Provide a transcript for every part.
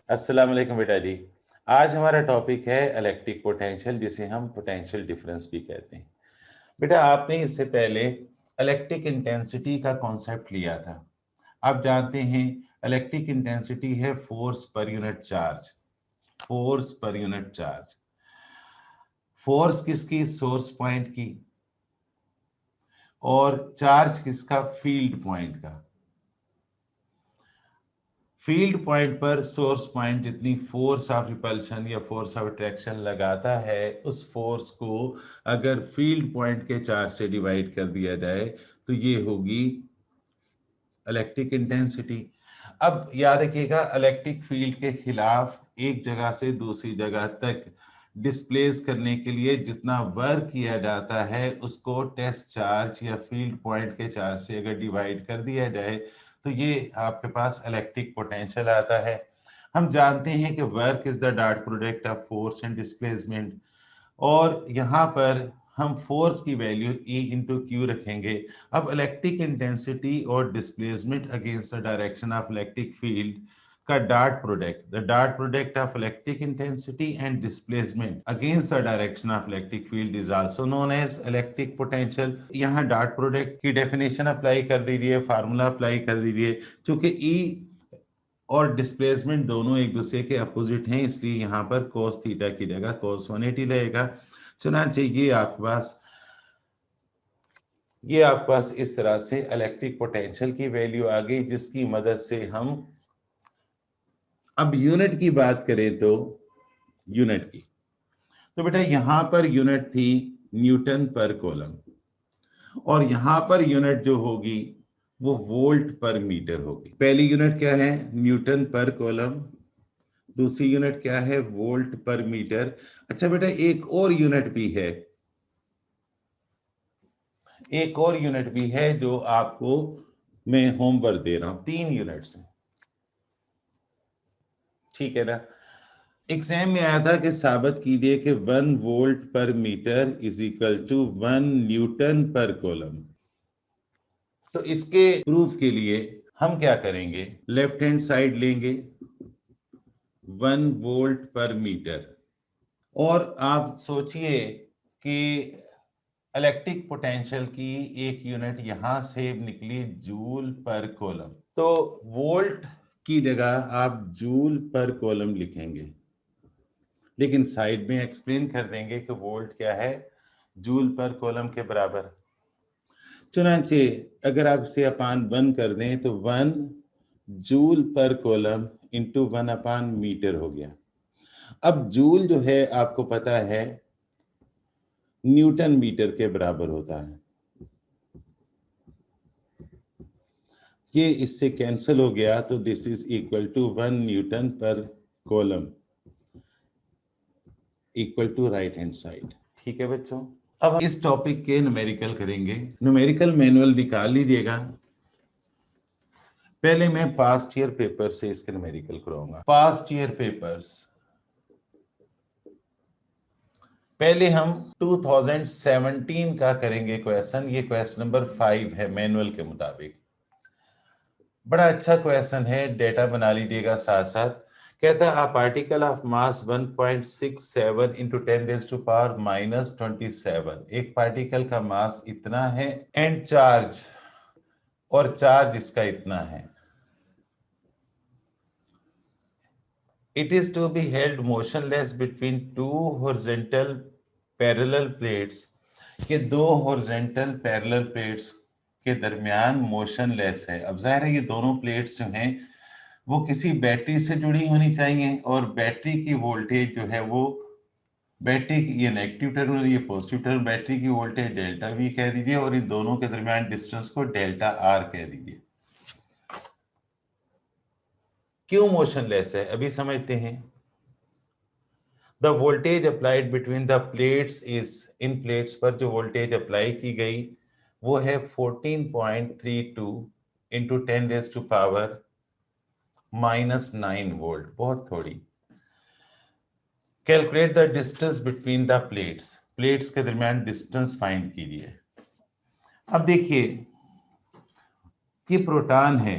अस्सलाम वालेकुम बेटा जी। आज हमारा टॉपिक है इलेक्ट्रिक पोटेंशियल, जिसे हम पोटेंशियल डिफरेंस भी कहते हैं। बेटा, आपने इससे पहले इलेक्ट्रिक इंटेंसिटी का कॉन्सेप्ट लिया था। आप जानते हैं इलेक्ट्रिक इंटेंसिटी है force per unit charge. Force per unit charge. Force किसकी? सोर्स पॉइंट की। और चार्ज किसका? फील्ड पॉइंट का। फील्ड पॉइंट पर सोर्स पॉइंट जितनी फोर्स ऑफ रिपल्शन या फोर्स ऑफ अट्रैक्शन लगाता है, उस फोर्स को अगर फील्ड पॉइंट के चार्ज से डिवाइड कर दिया जाए तो ये होगी इलेक्ट्रिक इंटेंसिटी। अब याद रखिएगा, इलेक्ट्रिक फील्ड के खिलाफ एक जगह से दूसरी जगह तक डिस्प्लेस करने के लिए जितना वर्क किया जाता है, उसको टेस्ट चार्ज या फील्ड पॉइंट के चार्ज से अगर डिवाइड कर दिया जाए तो ये आपके पास इलेक्ट्रिक पोटेंशियल आता है। हम जानते हैं कि work is the dot product of force and displacement, और यहाँ पर हम फोर्स की वैल्यू E इंटू क्यू रखेंगे। अब इलेक्ट्रिक इंटेंसिटी और displacement against the direction of electric field का dot product, the dot product of electric intensity and displacement against the direction of electric field is also known as electric potential. यहाँ dot product की definition apply कर दीजिए, formula apply कर दीजिए। चूंकि E और displacement दोनों एक दूसरे के अपोजिट हैं, इसलिए यहाँ पर cos थीटा की जगह cos 180 रहेगा। चुनांचे ये आपके पास इस तरह से इलेक्ट्रिक पोटेंशियल की वैल्यू आ गई, जिसकी मदद से हम अब यूनिट की बात करें तो यूनिट की, तो बेटा यहां पर यूनिट थी न्यूटन पर कूलम, और यहां पर यूनिट जो होगी वो वोल्ट पर मीटर होगी। पहली यूनिट क्या है? Newton per coulomb. दूसरी यूनिट क्या है? Volt per metre. अच्छा बेटा, एक और यूनिट भी है, एक और यूनिट भी है जो आपको मैं होमवर्क दे रहा हूं। 3 यूनिट्स हैं, ठीक है ना। एग्जाम में आया था कि साबित कीजिए कि 1 volt per metre is equal to 1 newton per coulomb. तो इसके प्रूफ के लिए हम क्या करेंगे? लेफ्ट हैंड साइड लेंगे 1 वोल्ट पर मीटर, और आप सोचिए कि इलेक्ट्रिक पोटेंशियल की एक यूनिट यहां से निकली जूल पर कूलम, तो वोल्ट की जगह आप जूल पर कूलम लिखेंगे, लेकिन साइड में एक्सप्लेन कर देंगे कि वोल्ट क्या है, जूल पर कूलम के बराबर। चुनांचे अगर आप इसे अपान 1 कर दें तो 1 जूल पर कूलम इंटू 1 अपान मीटर हो गया। अब जूल जो है आपको पता है न्यूटन मीटर के बराबर होता है, ये इससे कैंसिल हो गया, तो this is equal to 1 newton per coulomb equal to right hand side. ठीक है बच्चों, अब हम इस टॉपिक के न्यूमेरिकल करेंगे। न्यूमेरिकल मैनुअल निकाल लीजिएगा। पहले मैं पास्ट ईयर पेपर से इसके न्यूमेरिकल कराऊंगा। पास्ट ईयर पेपर्स, पहले हम 2017 का करेंगे क्वेश्चन। ये क्वेश्चन नंबर 5 है मैनुअल के मुताबिक। बड़ा अच्छा क्वेश्चन है, डेटा बना लीजिएगा साथ साथ। कहता है, a particle of mass 1.67 into 10 raise to power minus 27, एक पार्टिकल का मास इतना है एंड चार्ज, और चार्ज इसका इतना है। It is to be held motionless between 2 horizontal parallel plates, के 2 हॉरिजॉन्टल पैरेलल प्लेट्स के दरमियान मोशनलेस है। अब जाहिर है ये दोनों प्लेट्स जो हैं वो किसी बैटरी से जुड़ी होनी चाहिए, और बैटरी की वोल्टेज जो है वो, बैटरी की ये नेगेटिव टर्मिनल, ये पॉजिटिव टर्मिनल, बैटरी की वोल्टेज डेल्टा वी कह दीजिए, और इन दोनों के दरमियान डिस्टेंस को डेल्टा आर कह दीजिए। क्यों मोशनलेस है अभी समझते हैं। The voltage applied between the plates is, इन प्लेट्स पर जो वोल्टेज अप्लाई की गई वो है 14.32 into 10 raise to power minus 9 volt, बहुत थोड़ी। Calculate the distance between the plates, plates के दरमियान डिस्टेंस फाइंड कीजिए। अब देखिए, ये प्रोटॉन है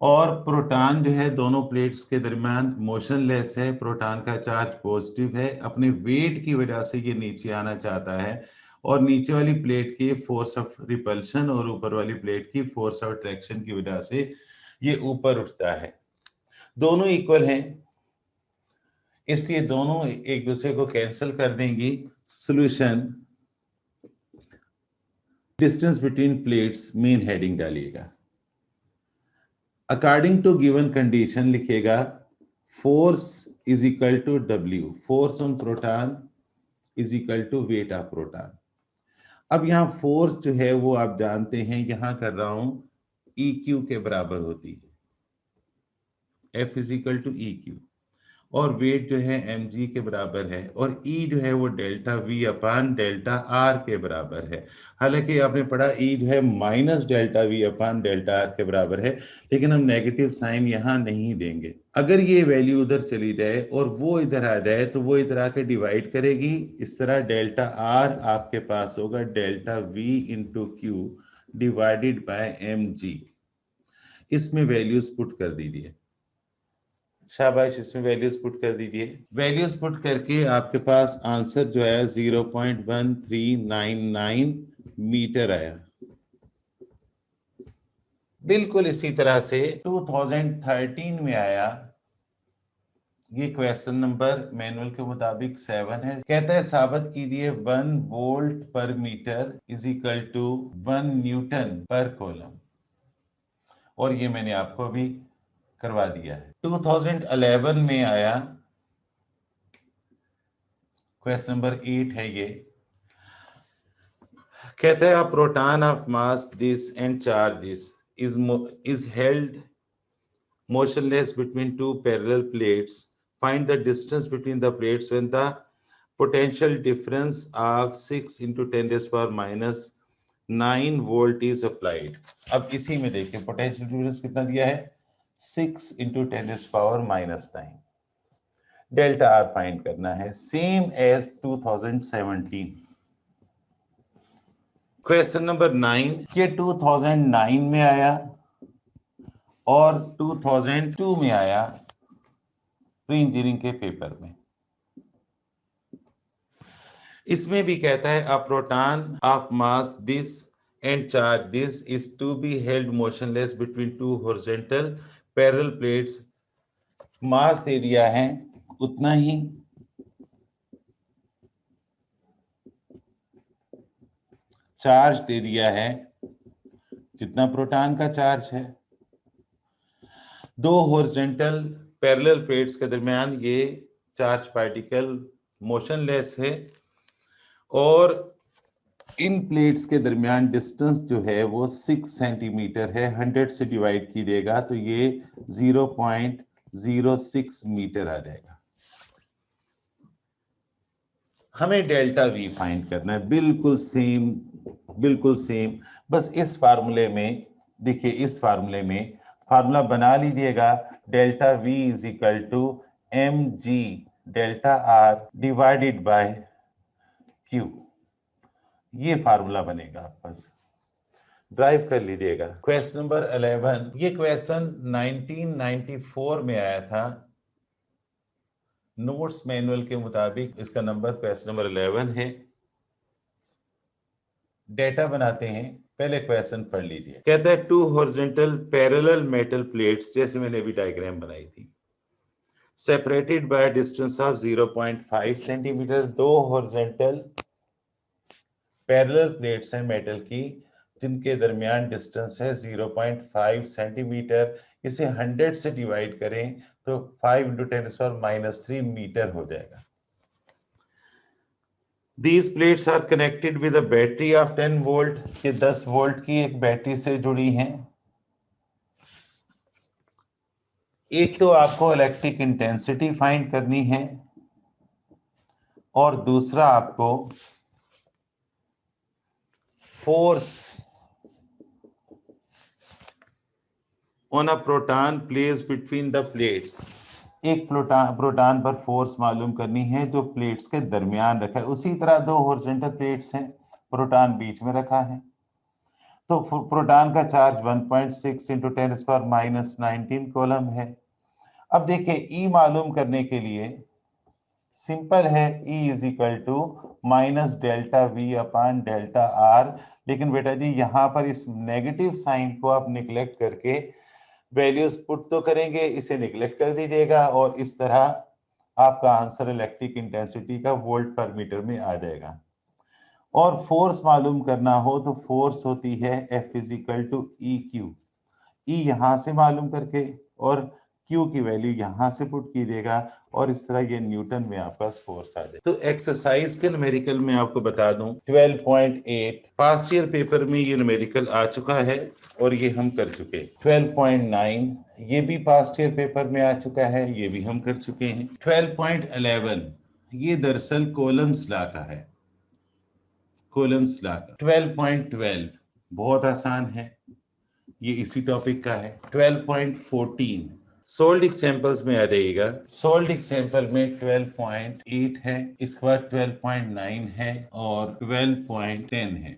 और प्रोटॉन जो है दोनों प्लेट्स के दरमियान मोशनलेस है, प्रोटॉन का चार्ज पॉजिटिव है, अपने वेट की वजह से ये नीचे आना चाहता है और नीचे वाली प्लेट की फोर्स ऑफ रिपल्शन और ऊपर वाली प्लेट की फोर्स ऑफ अट्रैक्शन की वजह से ये ऊपर उठता है। दोनों इक्वल हैं, इसलिए दोनों एक दूसरे को कैंसिल कर देंगी। Solution, distance between plates main heading डालिएगा। अकॉर्डिंग टू गिवन कंडीशन लिखेगा force is equal to W, force on proton is equal to weight of proton. अब यहाँ फोर्स जो है वो आप जानते हैं, यहां कर रहा हूं ई क्यू के बराबर होती है, F is equal to E q, और वेट जो है एम जी के बराबर है, और ई जो है वो delta V upon delta are के बराबर है। हालांकि आपने पढ़ा ई जो है minus delta V upon delta are के बराबर है, लेकिन हम नेगेटिव साइन यहां नहीं देंगे। अगर ये वैल्यू उधर चली जाए और वो इधर आ जाए तो वो इधर आके डिवाइड करेगी, इस तरह डेल्टा आर आपके पास होगा delta V into q divided by m g. इसमें वैल्यूज पुट कर दीजिए, शाबाश, इसमें वैल्यूज पुट कर दीजिए। वैल्यूज पुट करके आपके पास आंसर जो है 0.1399 मीटर आया। बिल्कुल इसी तरह से 2013 में आया, ये क्वेश्चन नंबर मैनुअल के मुताबिक 7 है। कहता है साबित कीजिए 1 volt per metre is equal to 1 newton per coulomb, और ये मैंने आपको अभी करवा दिया है। 2011 में आया, क्वेश्चन नंबर 8 है ये। कहते हैं a proton of mass this and charge this is held motionless between two parallel plates. Find the distance between the plates when the potential difference of 6 into 10 raised power minus 9 volt is applied. अब इसी में देखिए potential difference कितना दिया है, 6 into 10 raised power minus 9। Delta R find करना है, same as 2017। Question number 9 ये 2009 में आया और 2002 में आया प्री इंजीनियरिंग के पेपर में। इसमें भी कहता है a proton of mass this and charge this is to be held motionless between two horizontal parallel plates. Mass दे दिया है उतना ही, चार्ज दे दिया है कितना प्रोटॉन का चार्ज है। दो हॉरिजॉन्टल पैरेलल प्लेट्स के दरमियान ये चार्ज पार्टिकल मोशनलेस है, और इन प्लेट्स के दरमियान डिस्टेंस जो है वो 6 सेंटीमीटर है। 100 से डिवाइड कीजिएगा तो ये 0.06 मीटर आ जाएगा। हमें डेल्टा वी फाइंड करना है, बिल्कुल सेम, बिल्कुल सेम। बस इस फार्मूले में देखिए, इस फार्मूले में फार्मूला बना लीजिएगा, delta V is equal to m g delta r divided by q. ये फार्मूला बनेगा, आप बस ड्राइव कर लीजिएगा। क्वेश्चन नंबर 11, ये क्वेश्चन 1994 में आया था नोट्स मैनुअल के मुताबिक। इसका नंबर क्वेश्चन नंबर 11 है। डेटा बनाते हैं, पहले क्वेश्चन पढ़ लीजिए। कहता है two horizontal parallel metal plates, जैसे मैंने अभी डायग्राम बनाई थी, separated by distance of 0.5 centimetre. दो हॉरिजॉन्टल पैरेलल प्लेट्स हैं मेटल की जिनके दरमियान डिस्टेंस है 0.5 सेंटीमीटर। इसे 100 से डिवाइड करें तो 5 इंटू 10⁻³ मीटर हो जाएगा। These plates are connected with a battery of 10 volt। ये 10 वोल्ट की एक बैटरी से जुड़ी हैं। एक तो आपको इलेक्ट्रिक इंटेंसिटी फाइंड करनी है, और दूसरा आपको force on a proton place between the plates. एक प्रोटॉन पर फोर्स मालूम करनी है जो प्लेट्स के दरमियान रखा है। उसी तरह दो हॉरिजॉन्टल प्लेट्स हैं, प्रोटॉन बीच में रखा है। तो प्रोटॉन का चार्ज 1.6 इंटू 10⁻⁻19 कूलम है। अब देखिए ई मालूम करने के लिए सिंपल है, E is equal to minus delta V upon delta r. लेकिन बेटा जी यहाँ पर इस नेगेटिव साइन को आप निगलेक्ट करके वैल्यूज पुट तो करेंगे, इसे निगलेक्ट कर दीजिएगा और इस तरह आपका आंसर इलेक्ट्रिक इंटेंसिटी का वोल्ट पर मीटर में आ जाएगा। और फोर्स मालूम करना हो तो फोर्स होती है F is equal to E Q. E यहां से मालूम करके और क्यू की वैल्यू यहां से पुट कीजिएगा और इस तरह ये न्यूटन में आपका फोर्स आ जाए। तो एक्सरसाइज के न्यूमेरिकल में आपको बता दूं 12.8 पास्ट ईयर पेपर में ये न्यूमेरिकल आ चुका है और ये हम कर चुके। 12.9 ये भी पास्ट ईयर पेपर में आ चुका है, ये भी हम कर चुके हैं। 12.11 ये दरअसल कोलम्स लॉ का है, कोलम्स लॉ का। 12.12 बहुत आसान है, ये इसी टॉपिक का है। 12.14 सोल्ड एग्जांपल्स में आ जाइएगा। सोल्ड एग्जांपल में 12.8 है, इसके बाद 12.9 है और 12.10 है।